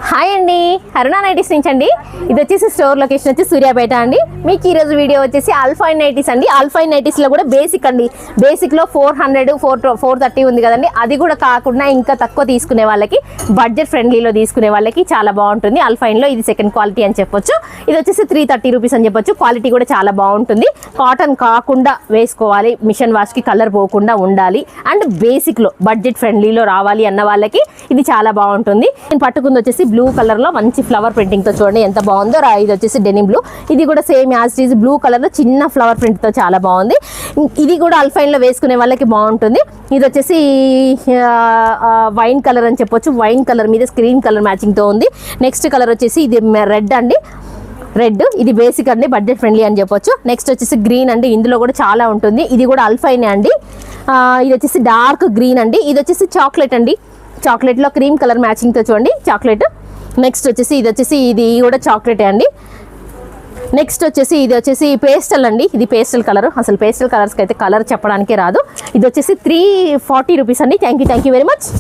Hi అండి, Aruna nighties నుంచి అండి. ఇది వచ్చేసి స్టోర్ లొకేషన్ వచ్చి సూర్యాపేట అండి. మీకు ఈరోజు వీడియో వచ్చేసి ఆల్ఫైన్ నైటీస్ అండి. ఆల్ఫైన్ నైటీస్లో కూడా బేసిక్ అండి. బేసిక్లో 400 430 ఉంది కదండి. అది కూడా కాకుండా ఇంకా తక్కువ తీసుకునే వాళ్ళకి, బడ్జెట్ ఫ్రెండ్లీలో తీసుకునే వాళ్ళకి చాలా బాగుంటుంది. ఆల్ఫైన్లో ఇది సెకండ్ క్వాలిటీ అని చెప్పొచ్చు. ఇది వచ్చేసి 330 రూపీస్ అని చెప్పొచ్చు. క్వాలిటీ కూడా చాలా బాగుంటుంది. కాటన్ కాకుండా వేసుకోవాలి, మిషన్ వాష్కి కలర్ పోకుండా ఉండాలి, అండ్ బేసిక్లో బడ్జెట్ ఫ్రెండ్లీలో రావాలి అన్న వాళ్ళకి ఇది చాలా బాగుంటుంది. నేను పట్టుకుంది వచ్చేసి బ్లూ కలర్ లో మంచి ఫ్లవర్ ప్రింటింగ్ తో చూడండి ఎంత బాగుందో. ఇది వచ్చేసి డెనిమ్ బ్లూ. ఇది కూడా same as it is blue colour లో చిన్న ఫ్లవర్ ప్రింట్ తో చాలా బాగుంది. ఇది కూడా అల్ఫైన్ లో వేసుకునే వాళ్ళకి బాగుంటుంది. ఇది వచ్చేసి వైన్ కలర్ అని చెప్పొచ్చు. వైన్ కలర్ మీద స్క్రీన్ కలర్ మ్యాచింగ్ తో ఉంది. నెక్స్ట్ కలర్ వచ్చేసి ఇది రెడ్ అండి. రెడ్ ఇది బేసిక్ అండి, బడ్జెట్ ఫ్రెండ్లీ అని చెప్పొచ్చు. నెక్స్ట్ వచ్చేసి గ్రీన్ అండి. ఇందులో కూడా చాలా ఉంటుంది. ఇది కూడా అల్ఫైన్ అండి. ఇది వచ్చేసి డార్క్ గ్రీన్ అండి. ఇది వచ్చేసి చాక్లెట్ అండి. చాక్లెట్ లో క్రీమ్ కలర్ మ్యాచింగ్ తో చూడండి చాక్లెట్. నెక్స్ట్ వచ్చేసి ఇది కూడా చాక్లెట్ అండి. నెక్స్ట్ వచ్చేసి ఇది వచ్చేసి పేస్టల్ అండి. ఇది పేస్టల్ కలర్. అసలు పేస్టల్ కలర్స్కి అయితే కలర్ చెప్పడానికే రాదు. ఇది వచ్చేసి 340 రూపీస్ అండి. Thank you very much.